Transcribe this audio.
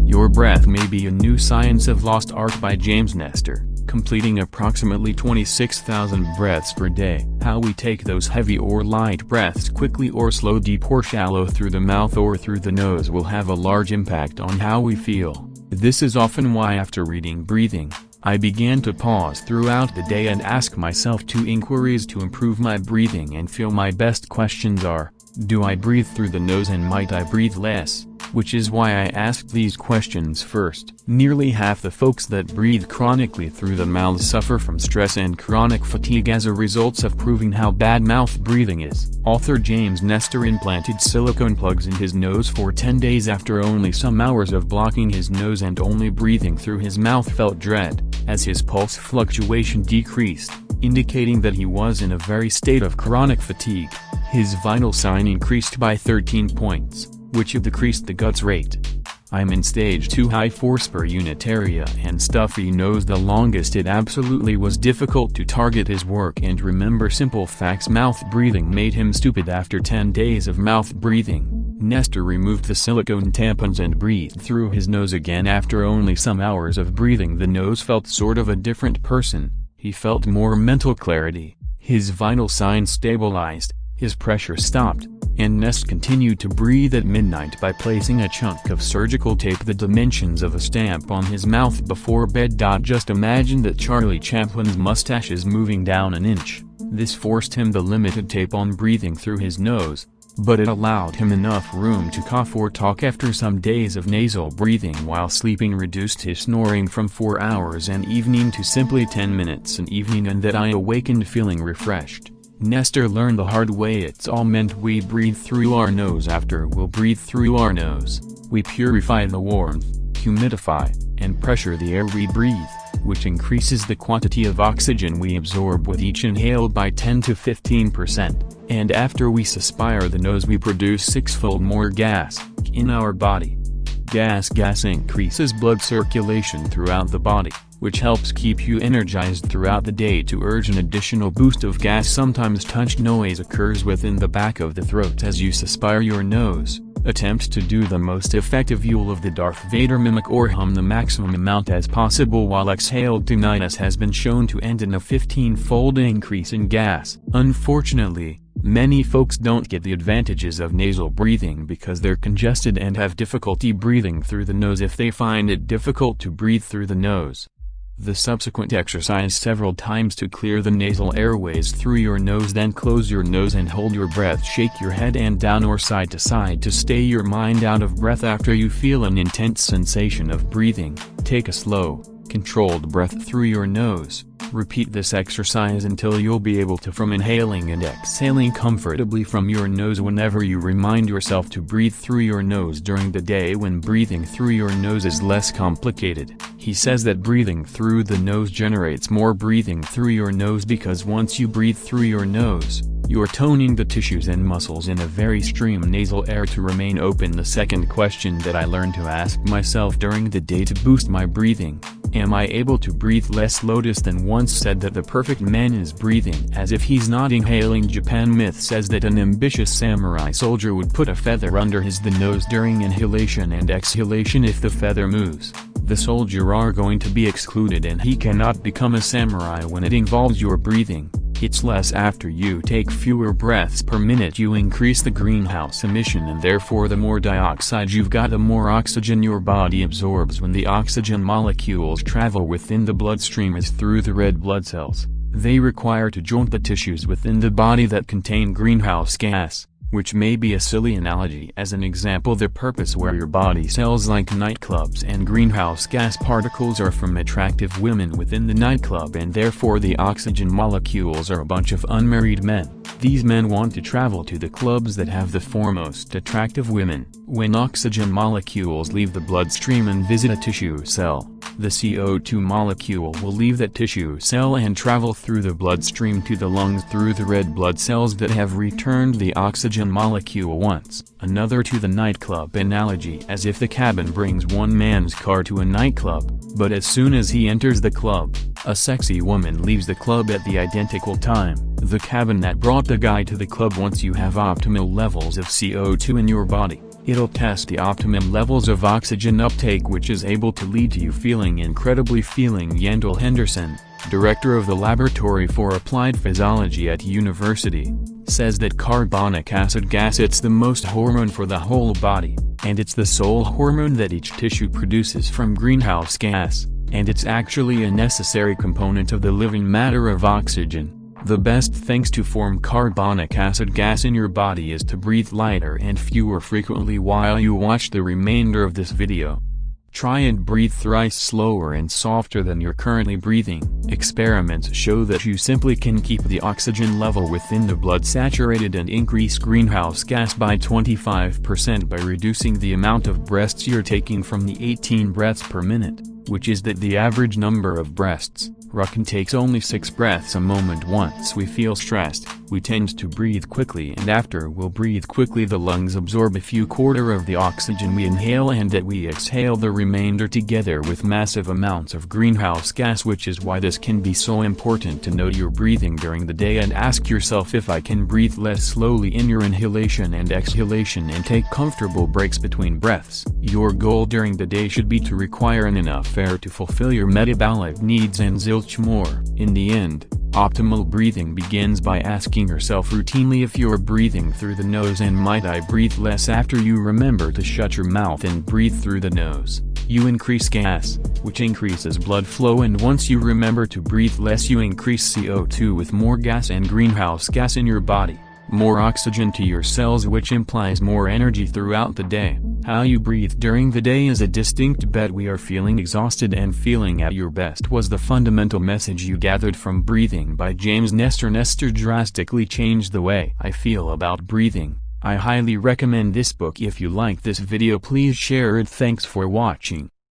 Your Breath May Be a New Science of Lost Art by James Nestor, completing approximately 26,000 breaths per day. How we take those heavy or light breaths quickly or slow, deep or shallow, through the mouth or through the nose will have a large impact on how we feel. This is often why after reading Breathing, I began to pause throughout the day and ask myself 2 inquiries to improve my breathing and feel my best. Questions are, do I breathe through the nose and might I breathe less? Which is why I asked these questions first. Nearly half the folks that breathe chronically through the mouth suffer from stress and chronic fatigue as a result of proving how bad mouth breathing is. Author James Nestor implanted silicone plugs in his nose for 10 days after only some hours of blocking his nose and only breathing through his mouth. Felt dread, as his pulse fluctuation decreased, indicating that he was in a very state of chronic fatigue. His vital sign increased by 13 points, which decreased the guts rate. I'm in stage 2 high force per unit area and stuffy nose the longest. It absolutely was difficult to target his work and remember simple facts. Mouth breathing made him stupid. After 10 days of mouth breathing, Nestor removed the silicone tampons and breathed through his nose again. After only some hours of breathing, the nose felt sort of a different person. He felt more mental clarity, his vital signs stabilized, his pressure stopped, and Nest continued to breathe at midnight by placing a chunk of surgical tape the dimensions of a stamp on his mouth before bed. Just imagine that Charlie Chaplin's mustache is moving down an inch. This forced him the limited tape on breathing through his nose, but it allowed him enough room to cough or talk. After some days of nasal breathing while sleeping reduced his snoring from 4 hours an evening to simply 10 minutes an evening, and that I awakened feeling refreshed. Nestor learned the hard way it's all meant we breathe through our nose. After we'll breathe through our nose, we purify the warmth, humidify, and pressure the air we breathe, which increases the quantity of oxygen we absorb with each inhale by 10 to 15%, and after we suspire the nose we produce 6-fold more gas in our body. Gas increases blood circulation throughout the body, which helps keep you energized throughout the day. To urge an additional boost of gas, sometimes touch noise occurs within the back of the throat as you suspire your nose. Attempt to do the most effective yule of the Darth Vader mimic or hum the maximum amount as possible while exhaled. Tinnitus has been shown to end in a 15-fold increase in gas. Unfortunately, many folks don't get the advantages of nasal breathing because they're congested and have difficulty breathing through the nose. If they find it difficult to breathe through the nose, the subsequent exercise several times to clear the nasal airways through your nose. Then close your nose and hold your breath. Shake your head and down or side to side to stay your mind out of breath. After you feel an intense sensation of breathing, take a slow, controlled breath through your nose. Repeat this exercise until you'll be able to from inhaling and exhaling comfortably from your nose. Whenever you remind yourself to breathe through your nose during the day when breathing through your nose is less complicated. He says that breathing through the nose generates more breathing through your nose because once you breathe through your nose, you're toning the tissues and muscles in a very stream nasal air to remain open. The second question that I learned to ask myself during the day to boost my breathing: am I able to breathe less? Lotus then once said that the perfect man is breathing as if he's not inhaling. Japan myth says that an ambitious samurai soldier would put a feather under the nose during inhalation and exhalation. If the feather moves, the soldier are going to be excluded and he cannot become a samurai. When it involves your breathing, it's less. After you take fewer breaths per minute, you increase the greenhouse emission, and therefore the more dioxide you've got, the more oxygen your body absorbs. When the oxygen molecules travel within the bloodstream is through the red blood cells, they require to join the tissues within the body that contain greenhouse gas, which may be a silly analogy. As an example, the purpose where your body cells like nightclubs and greenhouse gas particles are from attractive women within the nightclub, and therefore the oxygen molecules are a bunch of unmarried men. These men want to travel to the clubs that have the foremost attractive women. When oxygen molecules leave the bloodstream and visit a tissue cell, the CO2 molecule will leave that tissue cell and travel through the bloodstream to the lungs through the red blood cells that have returned the oxygen molecule once. Another to the nightclub analogy: as if the cabin brings one man's car to a nightclub, but as soon as he enters the club, a sexy woman leaves the club at the identical time. the cabin that brought the guy to the club. Once you have optimal levels of CO2 in your body, it'll test the optimum levels of oxygen uptake, which is able to lead to you feeling incredibly. Yandel Henderson, director of the Laboratory for Applied Physiology at university, says that carbonic acid gas, it's the most hormone for the whole body, and it's the sole hormone that each tissue produces from greenhouse gas, and it's actually a necessary component of the living matter of oxygen. The best things to form carbonic acid gas in your body is to breathe lighter and fewer frequently. While you watch the remainder of this video, try and breathe thrice slower and softer than you're currently breathing. Experiments show that you simply can keep the oxygen level within the blood saturated and increase greenhouse gas by 25% by reducing the amount of breaths you're taking from the 18 breaths per minute, which is that the average number of breaths. Rucken takes only 6 breaths a moment. Once we feel stressed, we tend to breathe quickly, and after we'll breathe quickly, the lungs absorb a few quarter of the oxygen we inhale, and that we exhale the remainder together with massive amounts of greenhouse gas, which is why this can be so important to note your breathing during the day and ask yourself if I can breathe less slowly in your inhalation and exhalation, and take comfortable breaks between breaths. Your goal during the day should be to require enough air to fulfill your metabolic needs and zilch more. In the end, optimal breathing begins by asking yourself routinely if you're breathing through the nose, and might I breathe less. After you remember to shut your mouth and breathe through the nose, you increase gas, which increases blood flow, and once you remember to breathe less, you increase CO2 with more gas and greenhouse gas in your body, more oxygen to your cells, which implies more energy throughout the day. How you breathe during the day is a distinct bet. We are feeling exhausted and feeling at your best was the fundamental message you gathered from Breathing by James Nestor. Nestor drastically changed the way I feel about breathing. I highly recommend this book. If you like this video, please share it. Thanks for watching.